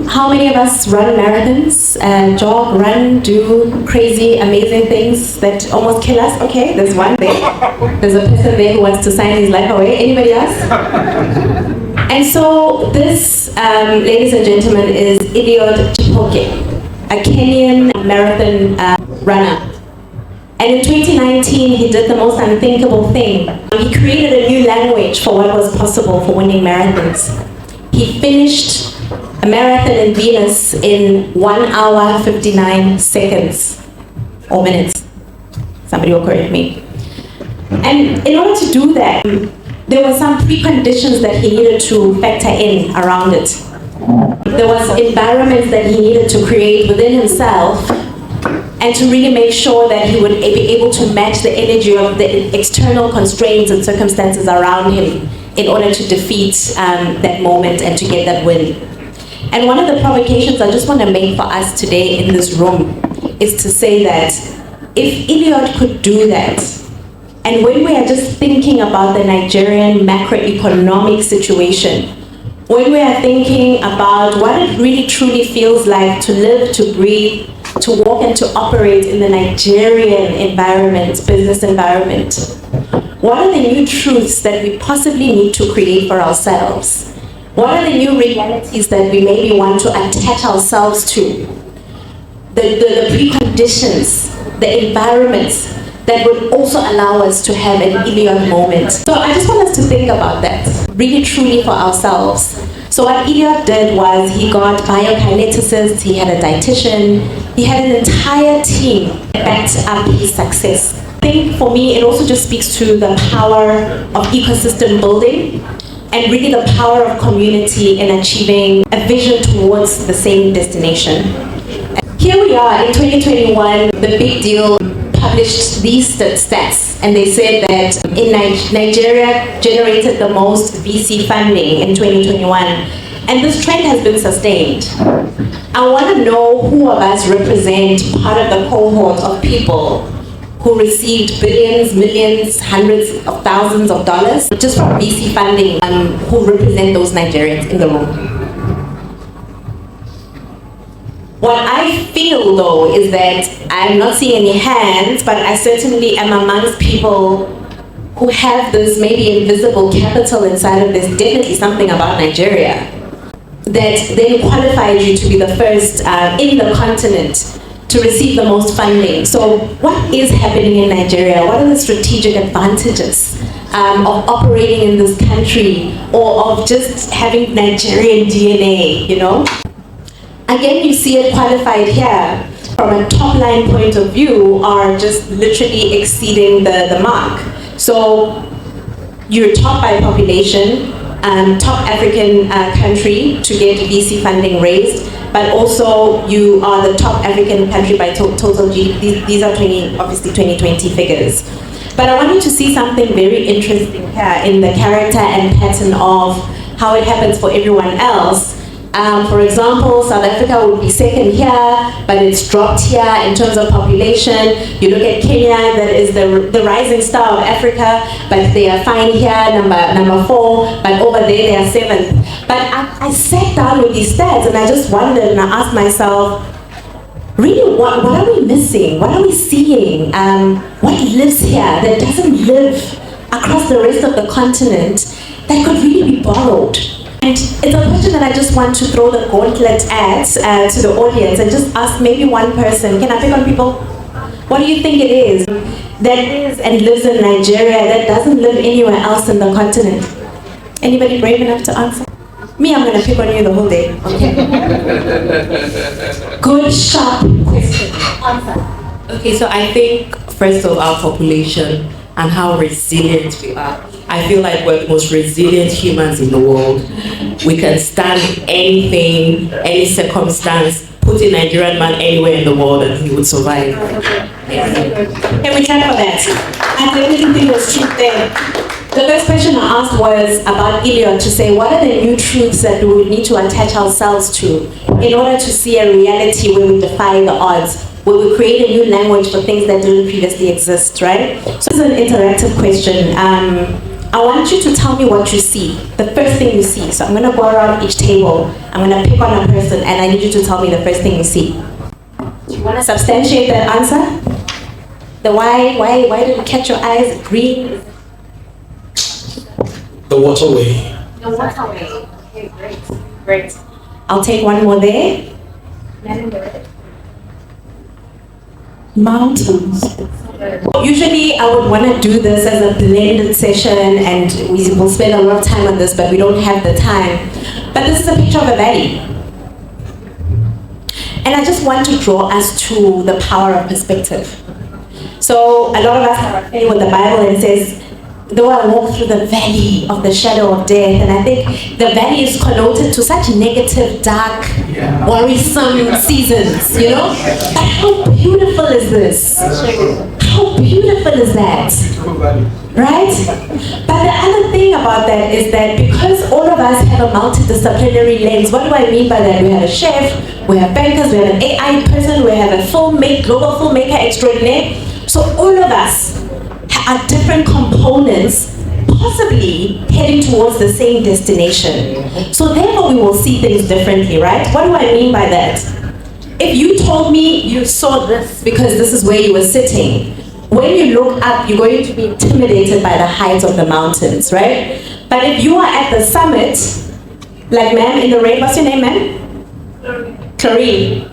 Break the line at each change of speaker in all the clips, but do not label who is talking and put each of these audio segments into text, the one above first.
How many of us run marathons, jog, run, do crazy, amazing things that almost kill us? Okay, there's one there. There's a person there who wants to sign his life away. Anybody else? And so this, ladies and gentlemen, is Eliud Kipchoge, a Kenyan marathon runner. And in 2019, he did the most unthinkable thing. He created a new language for what was possible for winning marathons. He finished a marathon in Venus in 1 hour, 59 seconds, or minutes. Somebody will correct me. And in order to do that, there were some preconditions that he needed to factor in around it. There was environments that he needed to create within himself and to really make sure that he would be able to match the energy of the external constraints and circumstances around him in order to defeat that moment and to get that win. And one of the provocations I just want to make for us today in this room is to say that if Eliud could do that, and when we are just thinking about the Nigerian macroeconomic situation, when we are thinking about what it really truly feels like to live, to breathe, to walk and to operate in the Nigerian environment, business environment, what are the new truths that we possibly need to create for ourselves? What are the new realities that we maybe want to attach ourselves to? The preconditions, the environments that would also allow us to have an Eliud moment. So I just want us to think about that, really truly for ourselves. So what Eliud did was he got biokineticists, he had a dietitian, he had an entire team that backed up his success. I think for me, it also just speaks to the power of ecosystem building and really the power of community in achieving a vision towards the same destination. Here we are in 2021, the big deal published these stats, and they said that in Nigeria generated the most VC funding in 2021, and this trend has been sustained. I want to know who of us represent part of the cohort of people who received billions, millions, hundreds of thousands of dollars just from VC funding, who represent those Nigerians in the room. What I feel though is that I'm not seeing any hands, but I certainly am amongst people who have this maybe invisible capital inside of this, definitely something about Nigeria, that then qualified you to be the first in the continent to receive the most funding. So what is happening in Nigeria? What are the strategic advantages of operating in this country, or of just having Nigerian DNA, you know? Again, you see it qualified here from a top line point of view are just literally exceeding the mark. So you're top by population, top African country to get VC funding raised, but also you are the top African country by total GDP. These are obviously 2020 figures. But I want you to see something very interesting here in the character and pattern of how it happens for everyone else. For example, South Africa would be second here, but it's dropped here in terms of population. You look at Kenya, that is the rising star of Africa, but they are fine here, number 4, but over there they are 7th. But I sat down with these stats and I just wondered and I asked myself, really, what are we missing? What are we seeing? What lives here that doesn't live across the rest of the continent that could really be borrowed? And it's a question that I just want to throw the gauntlet at to the audience and just ask maybe one person. Can I pick on people? What do you think it is that is and lives in Nigeria that doesn't live anywhere else in the continent? Anybody brave enough to answer? Me, I'm going to pick on you the whole day. Okay. Good, sharp question. Answer.
Okay, so I think first of our population and how resilient we are. I feel like we're the most resilient humans in the world. We can stand anything, any circumstance, put a Nigerian man anywhere in the world and he would survive.
Can we clap for that? I definitely think there's truth there. The first question I asked was about Eliud, to say what are the new truths that we would need to attach ourselves to in order to see a reality where we defy the odds, where we create a new language for things that didn't previously exist, right? So this is an interactive question. I want you to tell me what you see, the first thing you see. So I'm going to go around each table. I'm going to pick on a person, and I need you to tell me the first thing you see. Do you want to substantiate that answer? The why did it catch your eyes? Green?
The waterway.
The waterway. Okay, great. I'll take one more there.
Mountains.
Usually I would want to do this as a blended session, and we will spend a lot of time on this, but we don't have the time. But this is a picture of a valley. And I just want to draw us to the power of perspective. So a lot of us are familiar with the Bible, and it says, though I walk through the valley of the shadow of death, and I think the valley is connoted to such negative, dark, worrisome seasons, you know? But how beautiful is this? How beautiful is that? Right? But the other thing about that is that because all of us have a multidisciplinary lens, what do I mean by that? We have a chef, we have bankers, we have an AI person, we have a global filmmaker extraordinaire. So all of us are different components possibly heading towards the same destination. So therefore we will see things differently, right? What do I mean by that? If you told me you saw this because this is where you were sitting, when you look up, you're going to be intimidated by the height of the mountains, right? But if you are at the summit, like ma'am in the red, what's your name, ma'am? Clarine.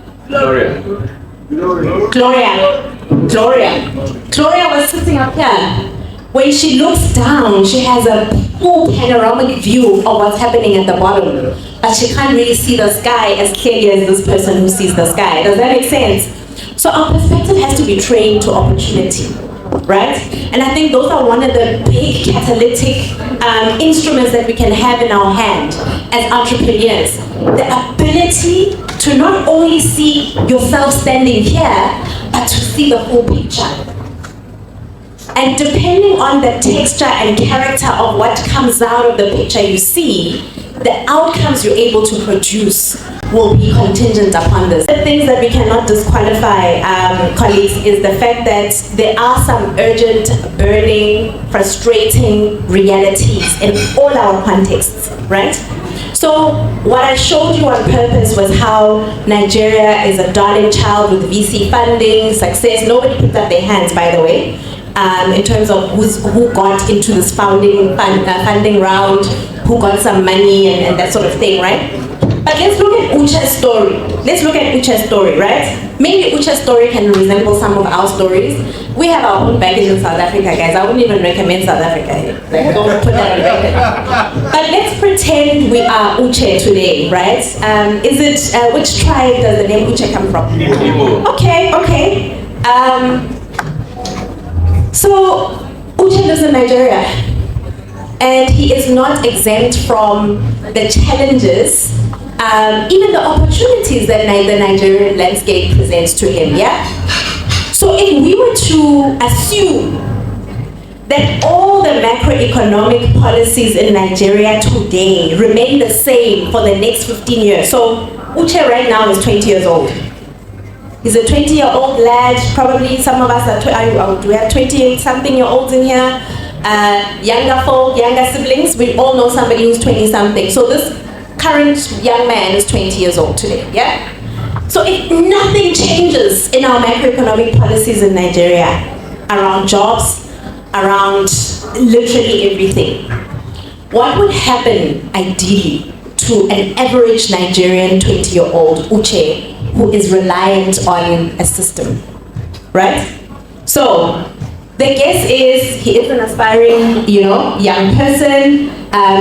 Gloria was sitting up here. When she looks down, she has a full panoramic view of what's happening at the bottom. But she can't really see the sky as clearly as this person who sees the sky. Does that make sense? So our perspective has to be trained to opportunity, right? And I think those are one of the big catalytic instruments that we can have in our hand as entrepreneurs. The ability to not only see yourself standing here, but to see the whole picture. And depending on the texture and character of what comes out of the picture you see, the outcomes you're able to produce will be contingent upon this. The things that we cannot disqualify, colleagues, is the fact that there are some urgent, burning, frustrating realities in all our contexts, right? So what I showed you on purpose was how Nigeria is a darling child with VC funding, success. Nobody put up their hands, by the way, in terms of who got into this funding round, who got some money and that sort of thing, right? But let's look at Uche's story. Right? Maybe Uche's story can resemble some of our stories. We have our own baggage in South Africa, guys. I wouldn't even recommend South Africa here. Like, don't put that on record. But let's pretend we are Uche today, right? Which tribe does the name Uche come from? Okay. So Uche lives in Nigeria, and he is not exempt from the challenges, even the opportunities that the Nigerian landscape presents to him, yeah? So if we were to assume that all the macroeconomic policies in Nigeria today remain the same for the next 15 years. So Uche right now is 20 years old. He's a 20-year-old lad. Probably some of us do we have 20-something-year-olds in here? Younger siblings. We all know somebody who's 20-something. So this current young man is 20 years old today, yeah? So if nothing changes in our macroeconomic policies in Nigeria, around jobs, around literally everything, what would happen ideally to an average Nigerian 20-year-old Uche who is reliant on a system, right? So the guess is he is an aspiring, young person.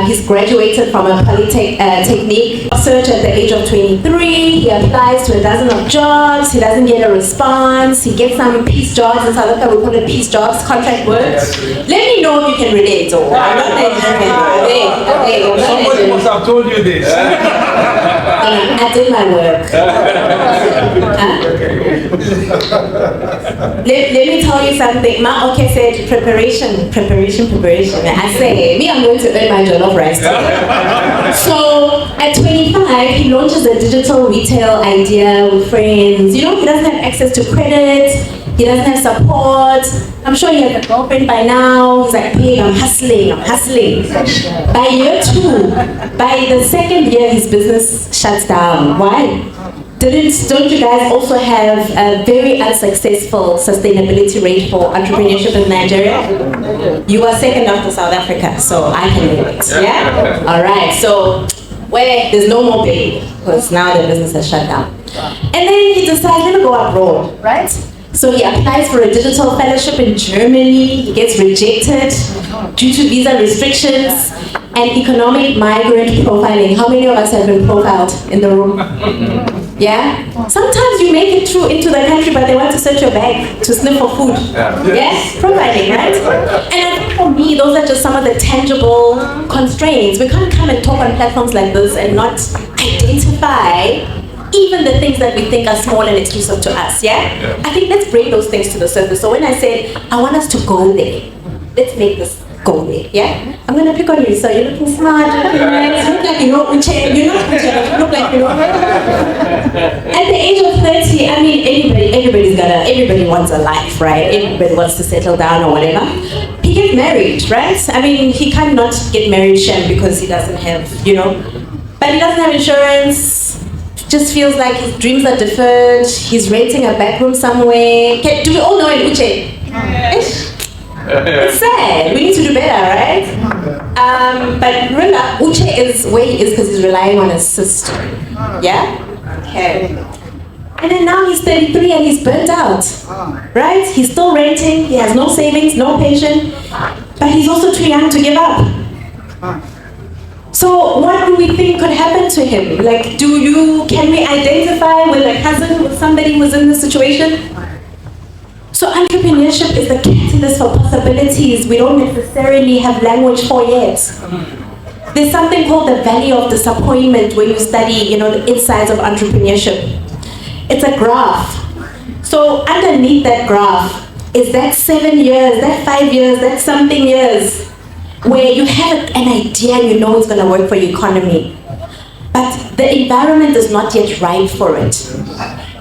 He's graduated from a polytechnic search at the age of 23. He applies to a dozen of jobs. He doesn't get a response. He gets some piece jobs. In South Africa, we call it piece jobs, contract work. Let me know if you can relate. I'm not Nigerian.
Somebody must have told you this.
I did my work. Let me tell you something. Ma said preparation. I say, I'm going to earn my jollof rice. So at 25, he launches a digital retail idea with friends. He doesn't have access to credit. He doesn't have support. I'm sure he has a girlfriend by now. He's like, babe, I'm hustling. By year 2, by the second year, his business shuts down. Why? Don't you guys also have a very unsuccessful sustainability rate for entrepreneurship in Nigeria? You are second after South Africa, so I can do it. Yeah? All right. So where there's no more pay because now the business has shut down. And then he decides, let me go abroad, right? So he applies for a digital fellowship in Germany. He gets rejected due to visa restrictions and economic migrant profiling. How many of us have been profiled in the room? Yeah? Sometimes you make it through into the country, but they want to search your bag to sniff for food. Yeah? Profiling, right? And I think for me, those are just some of the tangible constraints. We can't come and talk on platforms like this and not identify even the things that we think are small and exclusive to us, yeah? I think let's bring those things to the surface. So when I said, I want us to go there, let's make this go there, yeah? I'm gonna pick on you, so you're looking smart, you're looking nice, you look like you know Uche, you know Uche, you look like you know. At the age of 30, I mean, everybody wants a life, right? Everybody wants to settle down or whatever. He gets married, right? I mean, he cannot get married, Shem, because he doesn't have, but he doesn't have insurance. Just feels like his dreams are deferred. He's renting a back room somewhere. Do we all know it, Uche? It's sad. We need to do better, right? But remember, Uche is where he is because he's relying on his sister. Yeah? Okay. And then now he's 33 and he's burnt out. Right? He's still renting. He has no savings, no pension. But he's also too young to give up. So what do we think could happen to him? Like, can we identify with a cousin, with somebody who's in this situation? So entrepreneurship is the catalyst for possibilities we don't necessarily have language for yet. There's something called the valley of disappointment when you study, the insides of entrepreneurship. It's a graph. So underneath that graph is that 7 years, that 5 years, that something years, where you have an idea and it's going to work for your economy. But the environment is not yet right for it.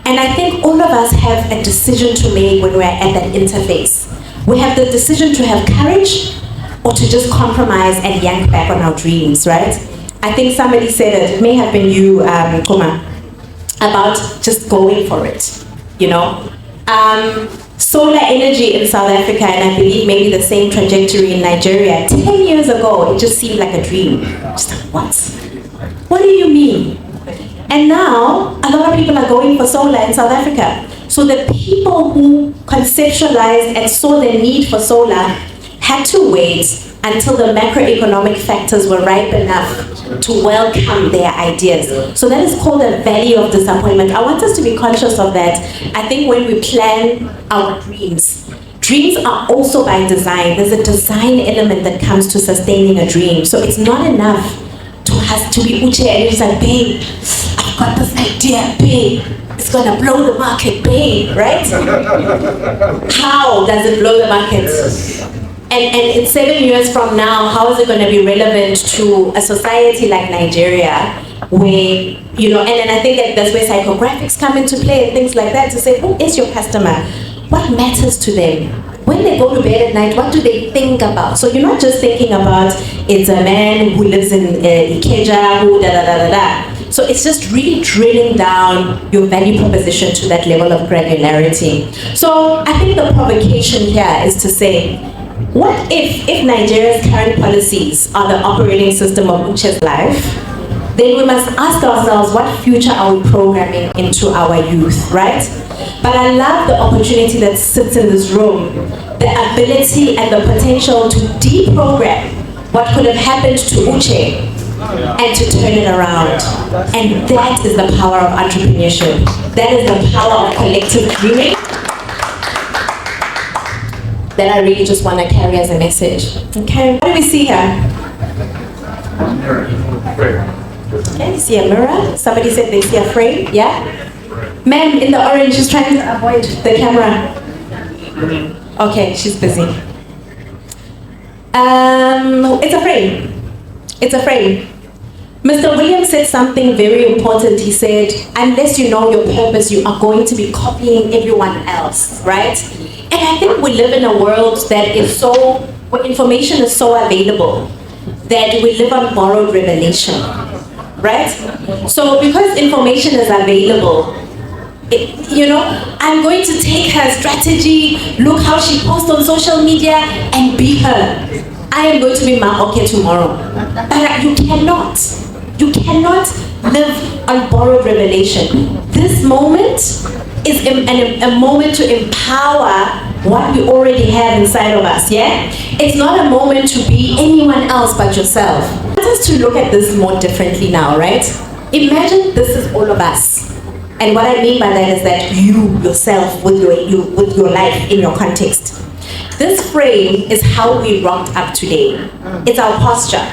And I think all of us have a decision to make when we're at that interface. We have the decision to have courage or to just compromise and yank back on our dreams, right? I think somebody said it may have been you, Kuma, about just going for it, Solar energy in South Africa, and I believe maybe the same trajectory in Nigeria, 10 years ago, it just seemed like a dream. Just like, what? What do you mean? And now, a lot of people are going for solar in South Africa. So the people who conceptualized and saw the need for solar had to wait until the macroeconomic factors were ripe enough to welcome their ideas. So that is called a valley of disappointment. I want us to be conscious of that. I think when we plan our dreams are also by design. There's a design element that comes to sustaining a dream. So it's not enough to be Uche and it's like, babe, I've got this idea, babe. It's gonna blow the market, babe, right? How does it blow the market? And in 7 years from now, how is it going to be relevant to a society like Nigeria where, and then I think that's where psychographics come into play and things like that to say, who is your customer? What matters to them? When they go to bed at night, what do they think about? So you're not just thinking about it's a man who lives in Ikeja, who da-da-da-da-da. So it's just really drilling down your value proposition to that level of granularity. So I think the provocation here is to say, what if Nigeria's current policies are the operating system of Uche's life? Then we must ask ourselves, what future are we programming into our youth, right? But I love the opportunity that sits in this room, the ability and the potential to deprogram what could have happened to Uche and to turn it around. And that is the power of entrepreneurship. That is the power of collective dreaming. That I really just want to carry as a message. Okay, what do we see here? Okay, you see a mirror? Somebody said they see a frame, yeah? Ma'am in the orange is trying to avoid the camera. Okay, she's busy. It's a frame. It's a frame. Mr. Williams said something very important. He said, unless you know your purpose, you are going to be copying everyone else, right? And I think we live in a world that is where information is so available that we live on borrowed revelation, right? So because information is available, I'm going to take her strategy, look how she posts on social media, and be her. I am going to be Maoke tomorrow. But you cannot. You cannot live on borrowed revelation. This moment is a moment to empower what we already have inside of us, yeah? It's not a moment to be anyone else but yourself. I want us to look at this more differently now, right? Imagine this is all of us. And what I mean by that is that you, yourself, with your life in your context. This frame is how we rocked up today. It's our posture.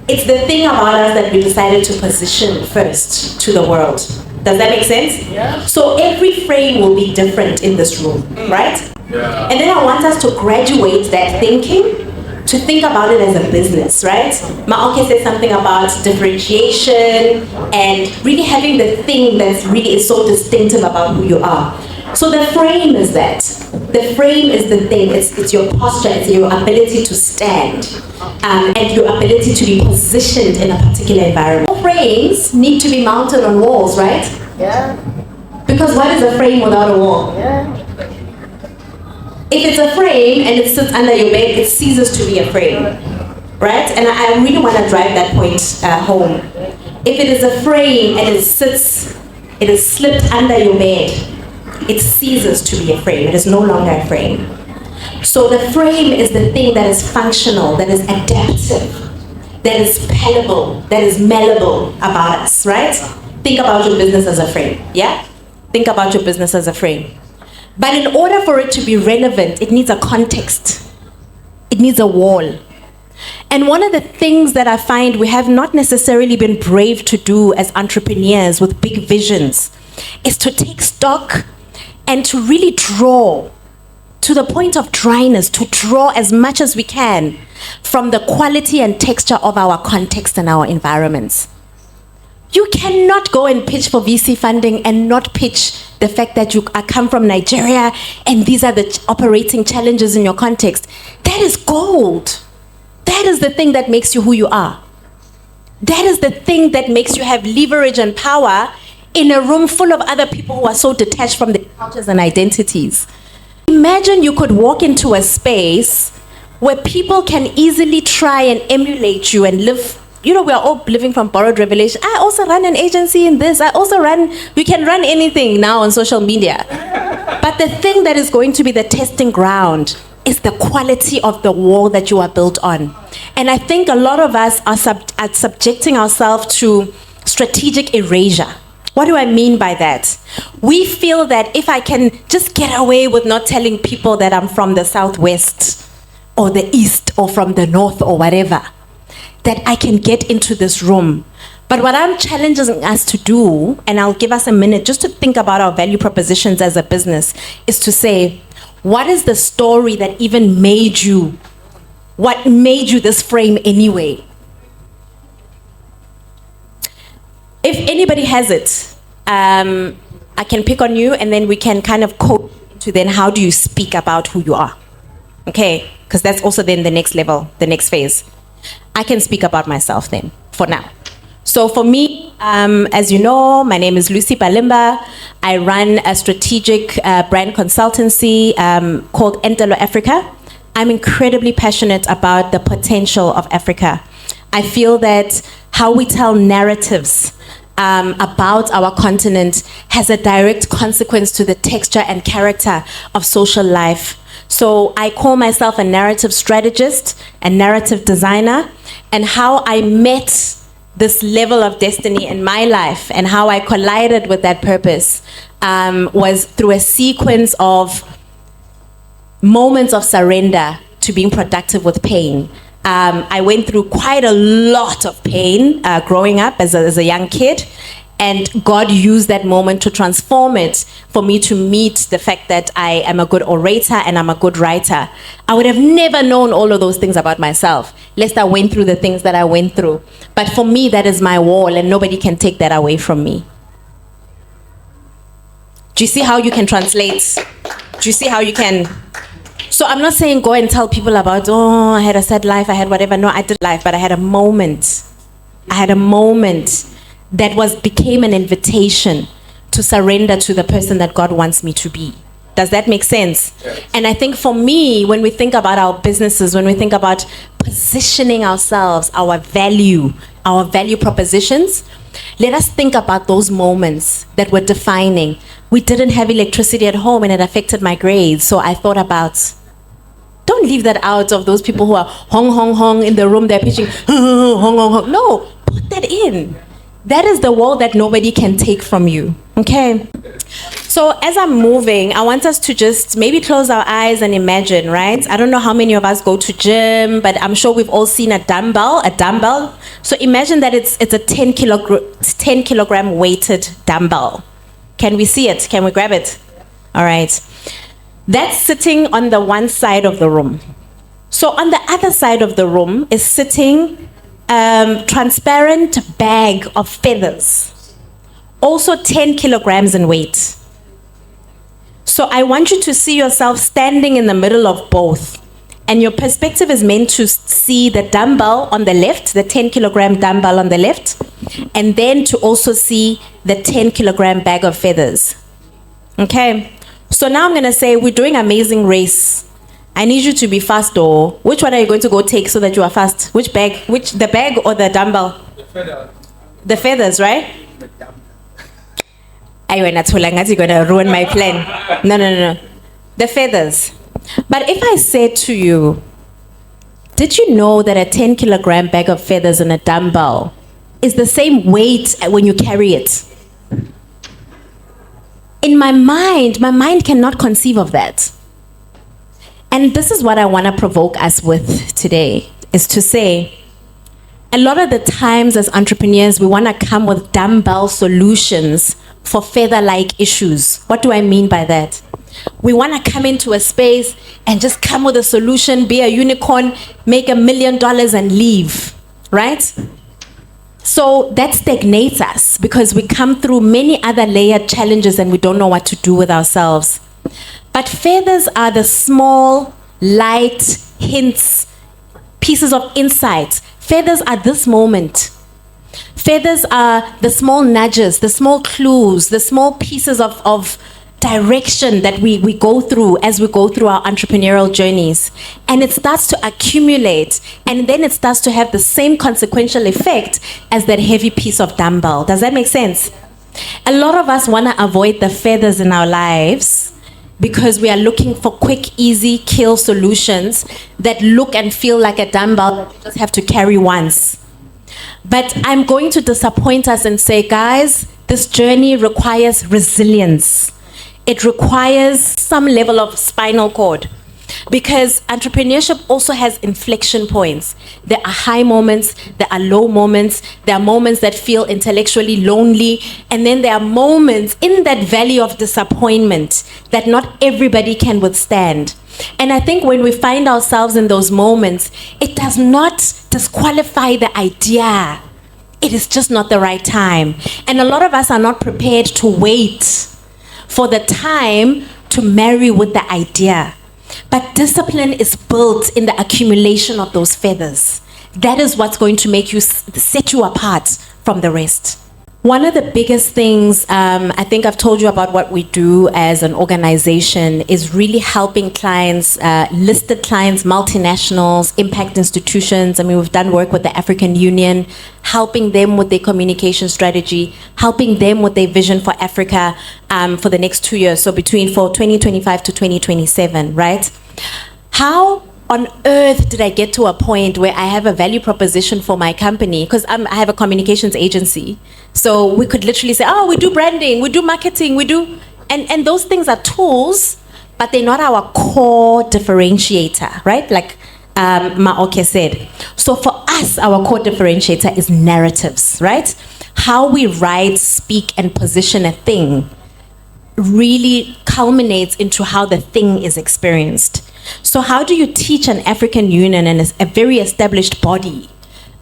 It's the thing about us that we decided to position first to the world. Does that make sense?
Yeah.
So every frame will be different in this room, right?
Yeah.
And then I want us to graduate that thinking to think about it as a business, right? Maoke said something about differentiation and really having the thing that really is so distinctive about who you are. So the frame is that. The frame is the thing. It's your posture, it's your ability to stand, and your ability to be positioned in a particular environment. All frames need to be mounted on walls, right?
Yeah.
Because what is a frame without a wall?
Yeah.
If it's a frame and it sits under your bed, it ceases to be a frame, right? And I really want to drive that point home. If it is a frame and it is slipped under your bed, it ceases to be a frame. It is no longer a frame. So the frame is the thing that is functional, that is adaptive, that is palatable, that is malleable about us, right? Think about your business as a frame, yeah? Think about your business as a frame. But in order for it to be relevant, it needs a context. It needs a wall. And one of the things that I find we have not necessarily been brave to do as entrepreneurs with big visions is to take stock and to really draw to the point of dryness, to draw as much as we can from the quality and texture of our context and our environments. You cannot go and pitch for VC funding and not pitch the fact that you come from Nigeria and these are the operating challenges in your context. That is gold. That is the thing that makes you who you are. That is the thing that makes you have leverage and power in a room full of other people who are so detached from their cultures and identities. Imagine you could walk into a space where people can easily try and emulate you and live. We are all living from borrowed revelation. I also run an agency in this. You can run anything now on social media. But the thing that is going to be the testing ground is the quality of the wall that you are built on. And I think a lot of us are subjecting ourselves to strategic erasure. What do I mean by that? We feel that if I can just get away with not telling people that I'm from the Southwest or the East or from the North or whatever, that I can get into this room. But what I'm challenging us to do, and I'll give us a minute just to think about our value propositions as a business, is to say, what is the story that even made you? What made you this frame anyway? If anybody has it, I can pick on you and then we can kind of code to then how do you speak about who you are? Okay, because that's also then the next level, the next phase. I can speak about myself then, for now. So for me, as you know, my name is Lucy Balimba. I run a strategic brand consultancy called Entelo Africa. I'm incredibly passionate about the potential of Africa. I feel that how we tell narratives about our continent has a direct consequence to the texture and character of social life. So I call myself a narrative strategist, a narrative designer, and how I met this level of destiny in my life and how I collided with that purpose was through a sequence of moments of surrender to being productive with pain. I went through quite a lot of pain growing up as a young kid, And God used that moment to transform it for me to meet the fact that I am a good orator and I'm a good writer. I would have never known all of those things about myself, lest I went through the things that I went through. But for me, that is my wall, and nobody can take that away from me. Do you see how you can translate? Do you see how you can? So I'm not saying go and tell people about, oh, I had a sad life, I had whatever. No, I did life, but I had a moment. I had a moment that became an invitation to surrender to the person that God wants me to be. Does that make sense? Yes. And I think for me, when we think about our businesses, when we think about positioning ourselves, our value propositions, let us think about those moments that were defining. We didn't have electricity at home and it affected my grades. So I thought about, don't leave that out of those people who are hong, hong, hong in the room, they're pitching, hong, hong, hong. No, put that in. That is the wall that nobody can take from you, okay? So as I'm moving, I want us to just maybe close our eyes and imagine, right? I don't know how many of us go to gym, but I'm sure we've all seen a dumbbell. So imagine that it's a 10 kilogram weighted dumbbell. Can we see it? Can we grab it? All right. That's sitting on the one side of the room. So on the other side of the room is sitting transparent bag of feathers, also 10 kilograms in weight. So I want you to see yourself standing in the middle of both, and your perspective is meant to see the dumbbell on the left, the 10 kilogram dumbbell on the left, and then to also see the 10 kilogram bag of feathers. Okay, so now I'm going to say we're doing Amazing Race. I need you to be fast, or which one are you going to go take so that you are fast? Which bag? The bag or the dumbbell? The feathers. The feathers, right? You're going to ruin my plan. No. The feathers. But if I said to you, did you know that a 10 kilogram bag of feathers and a dumbbell is the same weight when you carry it? In my mind cannot conceive of that. And this is what I want to provoke us with today, is to say, a lot of the times as entrepreneurs, we want to come with dumbbell solutions for feather-like issues. What do I mean by that? We want to come into a space and just come with a solution, be a unicorn, make $1 million and leave, right? So that stagnates us because we come through many other layered challenges and we don't know what to do with ourselves. But feathers are the small, light hints, pieces of insight. Feathers are this moment. Feathers are the small nudges, the small clues, the small pieces of direction that we go through as we go through our entrepreneurial journeys. And it starts to accumulate, and then it starts to have the same consequential effect as that heavy piece of dumbbell. Does that make sense? A lot of us want to avoid the feathers in our lives because we are looking for quick, easy kill solutions that look and feel like a dumbbell that you just have to carry once. But I'm going to disappoint us and say, guys, this journey requires resilience. It requires some level of spinal cord, because entrepreneurship also has inflection points. There are high moments, there are low moments, there are moments that feel intellectually lonely, and then there are moments in that valley of disappointment that not everybody can withstand. And I think when we find ourselves in those moments, it does not disqualify the idea. It is just not the right time. And a lot of us are not prepared to wait for the time to marry with the idea. But discipline is built in the accumulation of those feathers. That is what's going to make you set you apart from the rest. One of the biggest things, I think I've told you about what we do as an organization, is really helping clients, listed clients, multinationals, impact institutions. I mean, we've done work with the African Union, helping them with their communication strategy, helping them with their vision for Africa for the next 2 years, so for 2025 to 2027, right? How on earth did I get to a point where I have a value proposition for my company? Because I have a communications agency. So we could literally say, oh, we do branding, we do marketing, we do... And those things are tools, but they're not our core differentiator, right? Like Maoke said. So for us, our core differentiator is narratives, right? how we write, speak, and position a thing really culminates into how the thing is experienced. So how do you teach an African Union and a very established body,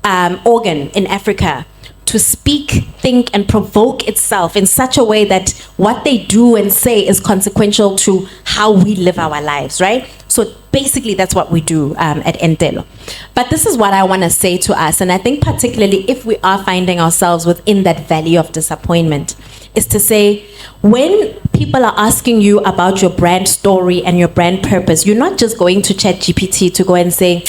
organ in Africa, to speak, think, and provoke itself in such a way that what they do and say is consequential to how we live our lives, right? So basically that's what we do at Entelo. But this is what I want to say to us, and I think particularly if we are finding ourselves within that valley of disappointment, is to say, when people are asking you about your brand story and your brand purpose, you're not just going to ChatGPT to go and say,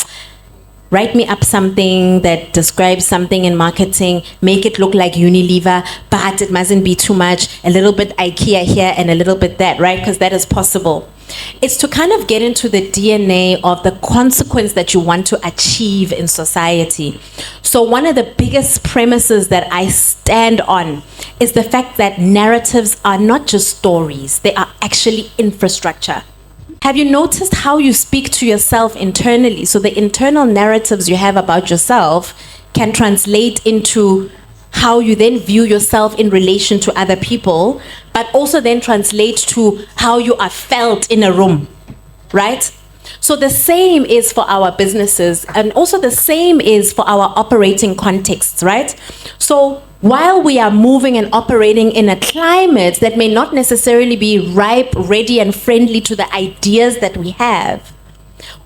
write me up something that describes something in marketing, make it look like Unilever, but it mustn't be too much, a little bit IKEA here and a little bit that, right? Because that is possible. It's to kind of get into the DNA of the consequence that you want to achieve in society. So one of the biggest premises that I stand on is the fact that narratives are not just stories, they are actually infrastructure. Have you noticed how you speak to yourself internally? So the internal narratives you have about yourself can translate into how you then view yourself in relation to other people, but also then translate to how you are felt in a room, right? So the same is for our businesses, and also the same is for our operating contexts, right? So while we are moving and operating in a climate that may not necessarily be ripe, ready, and friendly to the ideas that we have,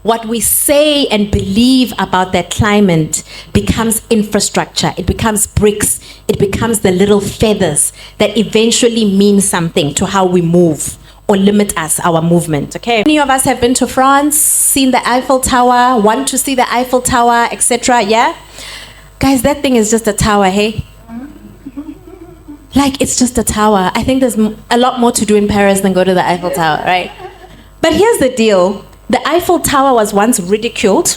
what we say and believe about that climate becomes infrastructure. It becomes bricks. It becomes the little feathers that eventually mean something to how we move or limit us, our movement, okay? Many of us have been to France, seen the Eiffel Tower, want to see the Eiffel Tower, etc., yeah? Guys, that thing is just a tower, hey? Like, it's just a tower. I think there's a lot more to do in Paris than go to the Eiffel Tower, right? But here's the deal. The Eiffel Tower was once ridiculed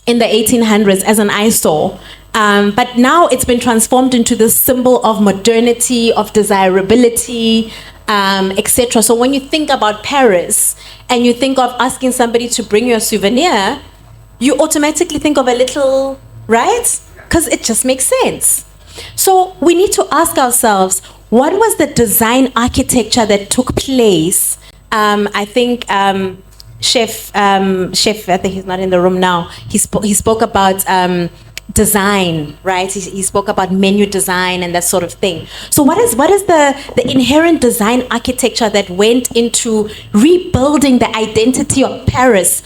in the 1800s as an eyesore, but now it's been transformed into this symbol of modernity, of desirability, etc. So when you think about Paris and you think of asking somebody to bring you a souvenir, you automatically think of a little, right? Because it just makes sense. So we need to ask ourselves, what was the design architecture that took place? I think Chef, I think he's not in the room now. He spoke about design, right? He spoke about menu design and that sort of thing. So what is the inherent design architecture that went into rebuilding the identity of Paris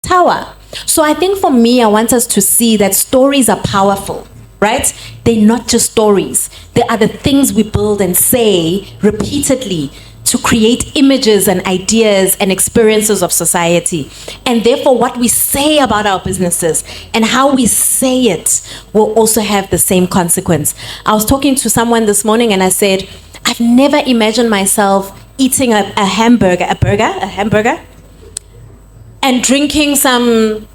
Tower? So I think for me, I want us to see that stories are powerful, right? They're not just stories. They are the things we build and say repeatedly to create images and ideas and experiences of society. And therefore, what we say about our businesses and how we say it will also have the same consequence. I was talking to someone this morning and I said, I've never imagined myself eating a hamburger, and drinking some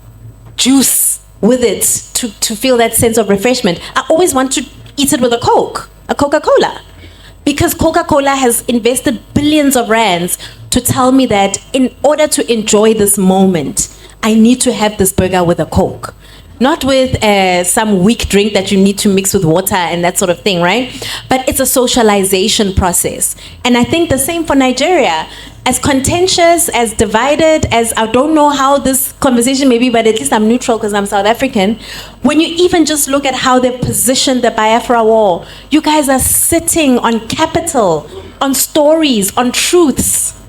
juice with it to feel that sense of refreshment. I always want to eat it with a Coke, a Coca-Cola. Because Coca-Cola has invested billions of rands to tell me that in order to enjoy this moment, I need to have this burger with a Coke. Not with some weak drink that you need to mix with water and that sort of thing, right? But it's a socialization process. And I think the same for Nigeria. As contentious, as divided, as I don't know how this conversation may be, but at least I'm neutral because I'm South African. When you even just look at how they've positioned the Biafra War, you guys are sitting on capital, on stories, on truths.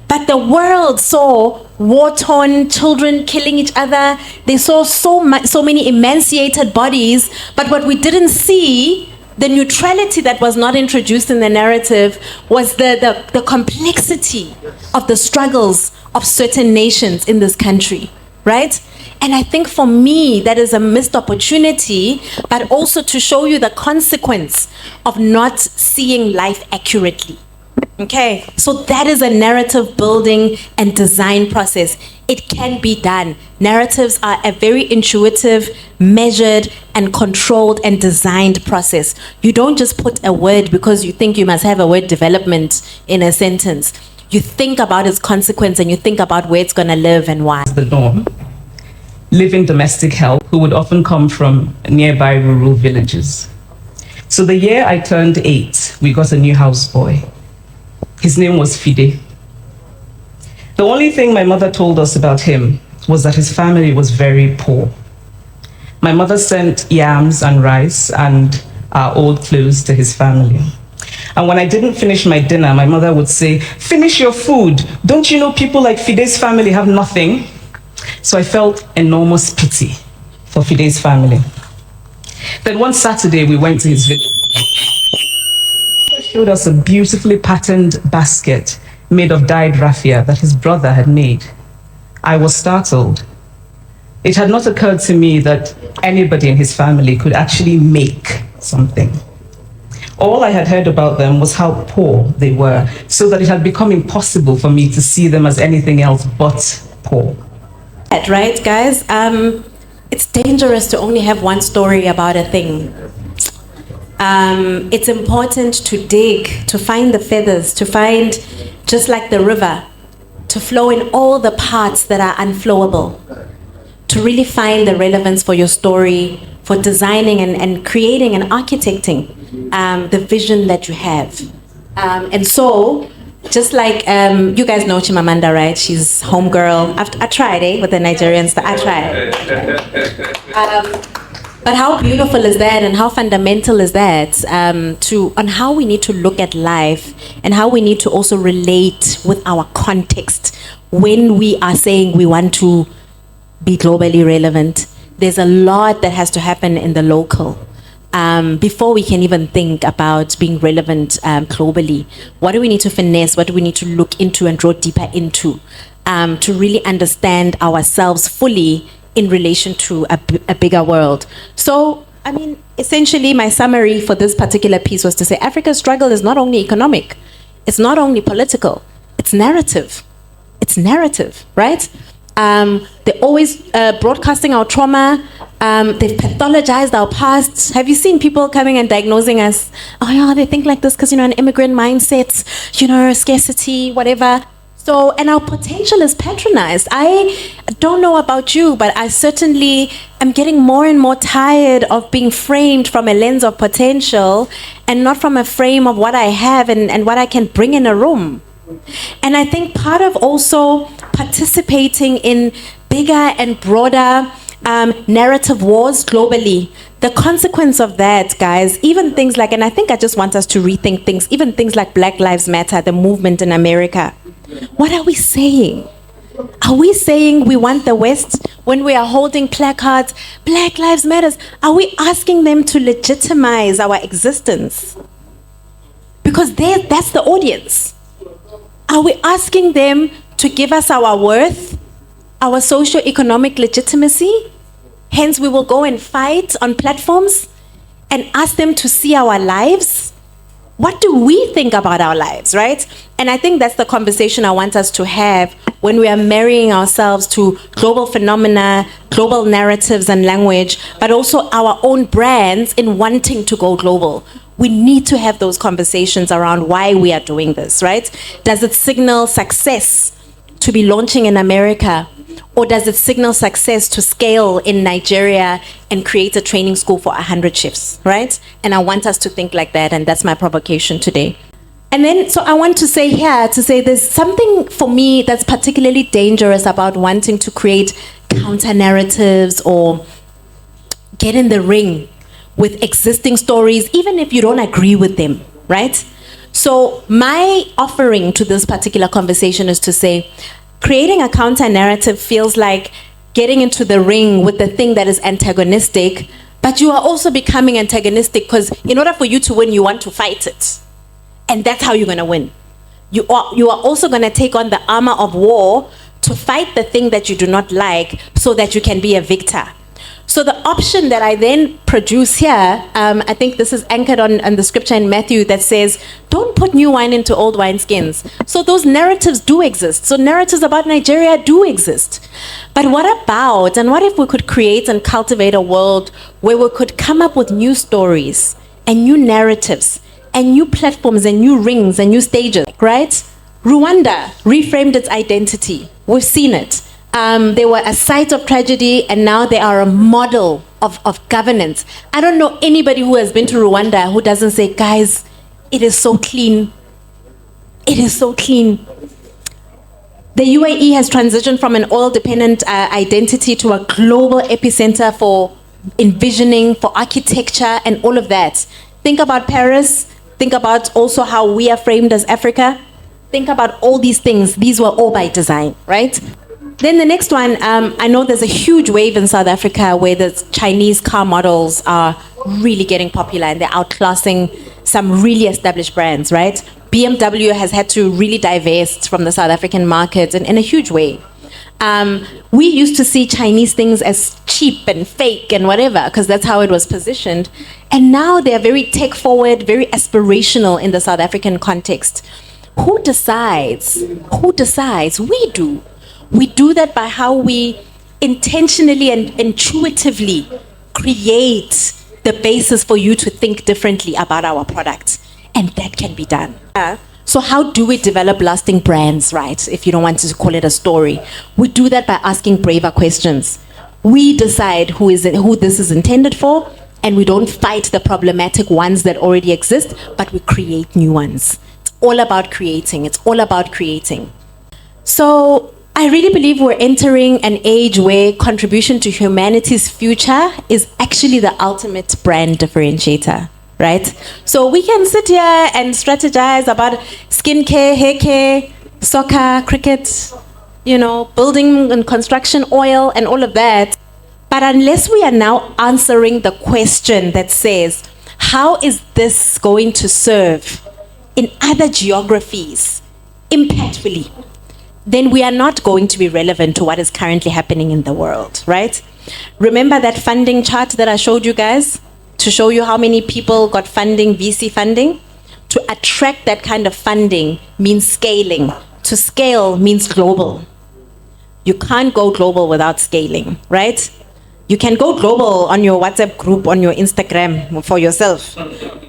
But the world saw war-torn children killing each other. They saw so many emaciated bodies. But what we didn't see, the neutrality that was not introduced in the narrative, was the complexity of the struggles of certain nations in this country, right? And I think for me, that is a missed opportunity, but also to show you the consequence of not seeing life accurately. Okay, so that is a narrative building and design process. It can be done. Narratives are a very intuitive, measured, and controlled and designed process. You don't just put a word because you think you must have a word development in a sentence. You think about its consequence and you think about where it's going to live and why.
The norm. Living domestic help who would often come from nearby rural villages. So the year I turned 8, we got a new houseboy. His name was Fide. The only thing my mother told us about him was that his family was very poor. My mother sent yams and rice and our old clothes to his family. And when I didn't finish my dinner, my mother would say, "Finish your food. Don't you know people like Fide's family have nothing?" So I felt enormous pity for Fide's family. Then one Saturday, we went to his village. He showed us a beautifully patterned basket made of dyed raffia that his brother had made. I was startled. It had not occurred to me that anybody in his family could actually make something. All I had heard about them was how poor they were, so that it had become impossible for me to see them as anything else but poor.
Right, guys? It's dangerous to only have one story about a thing. It's important to dig, to find the feathers, to find, just like the river, to flow in all the parts that are unflowable, to really find the relevance for your story, for designing and creating and architecting the vision that you have. And so, just like, you guys know Chimamanda, right? She's homegirl. I tried, with the Nigerians, I tried. But how beautiful is that, and how fundamental is that on how we need to look at life, and how we need to also relate with our context when we are saying we want to be globally relevant. There's a lot that has to happen in the local before we can even think about being relevant globally. What do we need to finesse? What do we need to look into and draw deeper into to really understand ourselves fully in relation to a bigger world? So, I mean, essentially my summary for this particular piece was to say Africa's struggle is not only economic, it's not only political, it's narrative. It's narrative, right? They're always broadcasting our trauma. They've pathologized our past. Have you seen people coming and diagnosing us? Oh yeah, they think like this because, an immigrant mindset, scarcity, whatever. So, and our potential is patronized. I don't know about you, but I certainly am getting more and more tired of being framed from a lens of potential and not from a frame of what I have and what I can bring in a room. And I think part of also participating in bigger and broader narrative wars globally, the consequence of that, guys, even things like, and I think I just want us to rethink things, even things like Black Lives Matter, the movement in America. What are we saying? Are we saying we want the West when we are holding placards, Black Lives Matter? Are we asking them to legitimize our existence? Because that's the audience. Are we asking them to give us our worth, our socio-economic legitimacy? Hence, we will go and fight on platforms and ask them to see our lives. What do we think about our lives, right? And I think that's the conversation I want us to have when we are marrying ourselves to global phenomena, global narratives and language, but also our own brands in wanting to go global. We need to have those conversations around why we are doing this, right? Does it signal success to be launching in America? Or does it signal success to scale in Nigeria and create a training school for 100 chefs, right? And I want us to think like that, and that's my provocation today. And then, so I want to say here, there's something for me that's particularly dangerous about wanting to create counter-narratives or get in the ring with existing stories, even if you don't agree with them, right? So my offering to this particular conversation is to say, creating a counter-narrative feels like getting into the ring with the thing that is antagonistic, but you are also becoming antagonistic because in order for you to win, you want to fight it. And that's how you're going to win. You are also going to take on the armor of war to fight the thing that you do not like so that you can be a victor. So the option that I then produce here, I think this is anchored on the scripture in Matthew that says, don't put new wine into old wineskins. So those narratives do exist. So narratives about Nigeria do exist. But what about, and what if we could create and cultivate a world where we could come up with new stories and new narratives and new platforms and new rings and new stages, right? Rwanda reframed its identity. We've seen it. They were a site of tragedy, and now they are a model of governance. I don't know anybody who has been to Rwanda who doesn't say, guys, it is so clean. It is so clean. The UAE has transitioned from an oil-dependent identity to a global epicenter for envisioning, for architecture, and all of that. Think about Paris. Think about also how we are framed as Africa. Think about all these things. These were all by design, right? Then the next one, I know there's a huge wave in South Africa where the Chinese car models are really getting popular and they're outclassing some really established brands, right? BMW has had to really divest from the South African market in a huge way. We used to see Chinese things as cheap and fake and whatever, because that's how it was positioned. And now they're very tech forward, very aspirational in the South African context. Who decides? Who decides? We do. We do that by how we intentionally and intuitively create the basis for you to think differently about our product. And that can be done. So how do we develop lasting brands, right? If you don't want to call it a story. We do that by asking braver questions. We decide who this is intended for, and we don't fight the problematic ones that already exist, but we create new ones. It's all about creating. It's all about creating. So I really believe we're entering an age where contribution to humanity's future is actually the ultimate brand differentiator, right? So we can sit here and strategize about skincare, hair care, soccer, cricket, building and construction, oil, and all of that. But unless we are now answering the question that says, how is this going to serve in other geographies impactfully, then we are not going to be relevant to what is currently happening in the world, right? Remember that funding chart that I showed you guys to show you how many people got funding, VC funding? To attract that kind of funding means scaling. To scale means global. You can't go global without scaling, right? You can go global on your WhatsApp group, on your Instagram for yourself.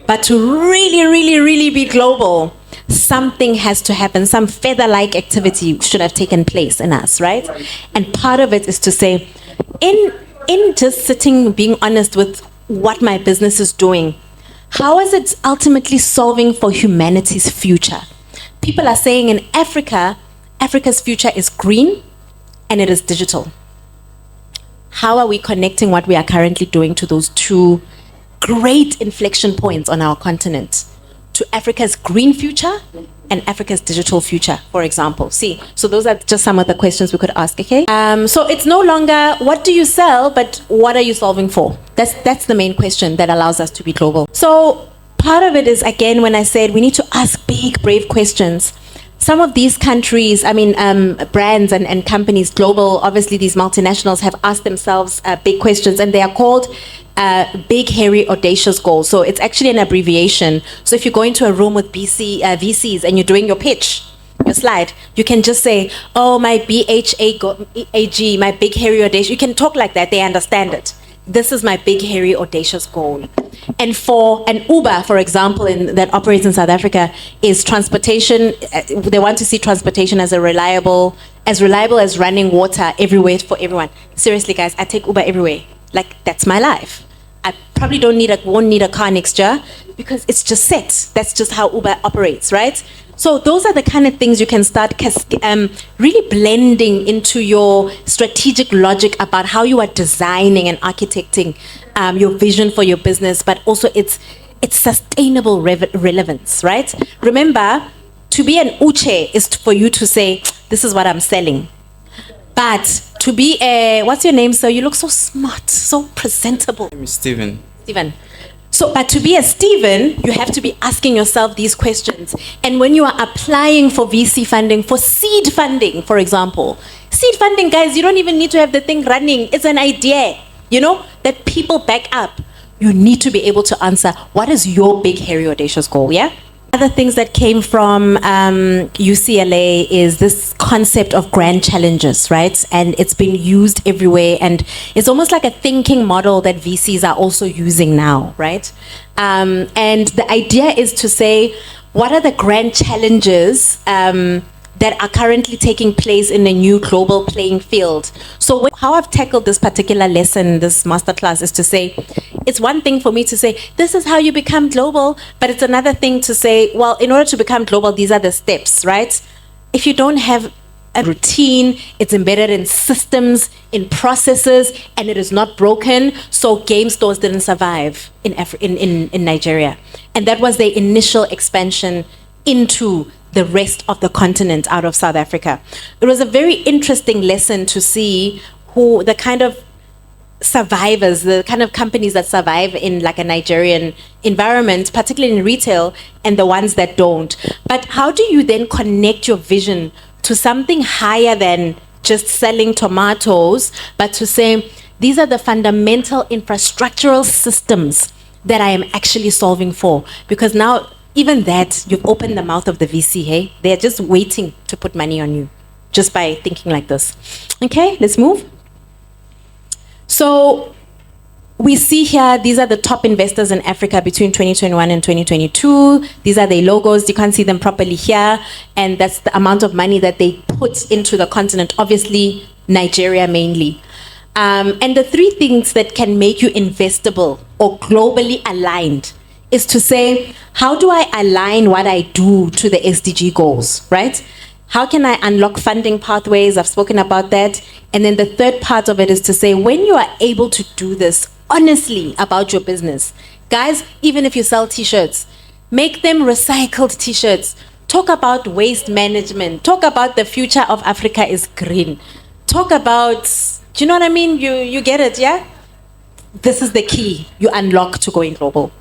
But to really, really, really be global, something has to happen. Some feather-like activity should have taken place in us, right? And part of it is to say, in just sitting, being honest with what my business is doing, how is it ultimately solving for humanity's future? People are saying in Africa, Africa's future is green and it is digital. How are we connecting what we are currently doing to those two great inflection points on our continent? To Africa's green future and Africa's digital future, for example. So those are just some of the questions we could ask, okay? So it's no longer what do you sell, but what are you solving for? That's the main question that allows us to be global. So part of it is, again, when I said we need to ask big, brave questions. Some of these countries, brands and companies, global, obviously these multinationals have asked themselves big questions, and they are called big, hairy, audacious goals. So it's actually an abbreviation. So if you go into a room with VCs and you're doing your pitch, your slide, you can just say, oh, my BHAG, my big, hairy, audacious. You can talk like that. They understand it. This is my big, hairy, audacious goal. And for an Uber, for example, that operates in South Africa, is transportation. They want to see transportation as reliable as running water everywhere for everyone. Seriously, guys, I take Uber everywhere. Like, that's my life. I probably won't need a car next year because it's just set. That's just how Uber operates, right? So those are the kind of things you can start really blending into your strategic logic about how you are designing and architecting your vision for your business, but also its sustainable relevance, right? Remember, to be an uche is for you to say, this is what I'm selling. But to be what's your name, sir? You look so smart, so presentable.
My name is Steven.
Steven. So, but to be a Steven, you have to be asking yourself these questions. And when you are applying for VC funding, for seed funding, for example, seed funding, guys, you don't even need to have the thing running. It's an idea, that people back up. You need to be able to answer, what is your big, hairy, audacious goal, yeah? Other things that came from UCLA is this concept of grand challenges, right? And it's been used everywhere, and it's almost like a thinking model that VCs are also using now, right? And the idea is to say, what are the grand challenges that are currently taking place in a new global playing field. So how I've tackled this particular lesson, this masterclass, is to say, it's one thing for me to say, this is how you become global, but it's another thing to say, well, in order to become global, these are the steps, right? If you don't have a routine, it's embedded in systems, in processes, and it is not broken. So game stores didn't survive in Nigeria. And that was the initial expansion into the rest of the continent out of South Africa. It was a very interesting lesson to see who the kind of survivors, the kind of companies that survive in like a Nigerian environment, particularly in retail, and the ones that don't. But how do you then connect your vision to something higher than just selling tomatoes, but to say, these are the fundamental infrastructural systems that I am actually solving for? Because now, even that, you've opened the mouth of the VC, hey? They're just waiting to put money on you, just by thinking like this. Okay, let's move. So we see here, these are the top investors in Africa between 2021 and 2022. These are their logos. You can't see them properly here. And that's the amount of money that they put into the continent, obviously Nigeria mainly. And the three things that can make you investable or globally aligned is to say, how do I align what I do to the SDG goals, right? How can I unlock funding pathways? I've spoken about that. And then the third part of it is to say, when you are able to do this honestly about your business, guys, even if you sell t-shirts, make them recycled t-shirts. Talk about waste management. Talk about the future of Africa is green. Talk about, do you know what I mean? You get it, yeah? This is the key you unlock to going global.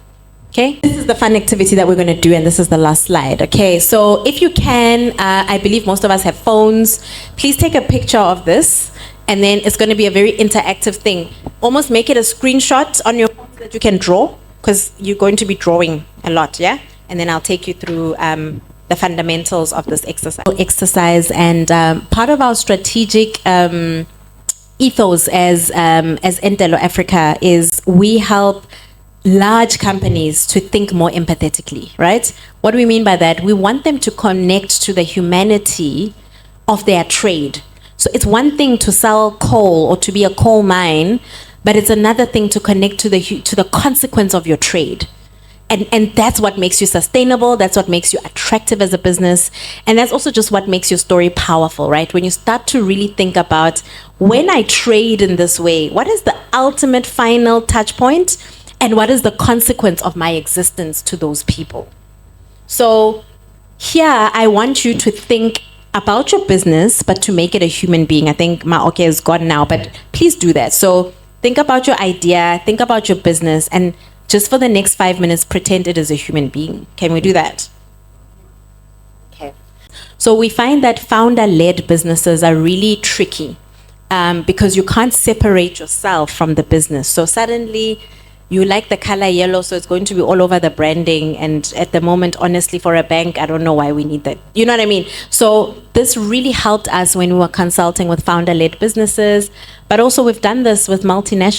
Okay, this is the fun activity that we're going to do, and this is the last slide. Okay, so if you can, I believe most of us have phones. Please take a picture of this, and then it's going to be a very interactive thing. Almost make it a screenshot on your phone so that you can draw, because you're going to be drawing a lot, yeah? And then I'll take you through the fundamentals of this exercise. And part of our strategic ethos as Entelo Africa is we help large companies to think more empathetically, right? What do we mean by that? We want them to connect to the humanity of their trade. So it's one thing to sell coal or to be a coal mine, but it's another thing to connect to the consequence of your trade. And that's what makes you sustainable. That's what makes you attractive as a business. And that's also just what makes your story powerful, right? When you start to really think about, when I trade in this way, what is the ultimate final touch point? And what is the consequence of my existence to those people? So here, I want you to think about your business, but to make it a human being. I think Maoke is gone now, but please do that. So think about your idea, think about your business, and just for the next 5 minutes, pretend it is a human being. Can we do that? Okay. So we find that founder-led businesses are really tricky because you can't separate yourself from the business. So suddenly, you like the color yellow, so it's going to be all over the branding. And at the moment, honestly, for a bank, I don't know why we need that. You know what I mean? So this really helped us when we were consulting with founder-led businesses, but also we've done this with multinational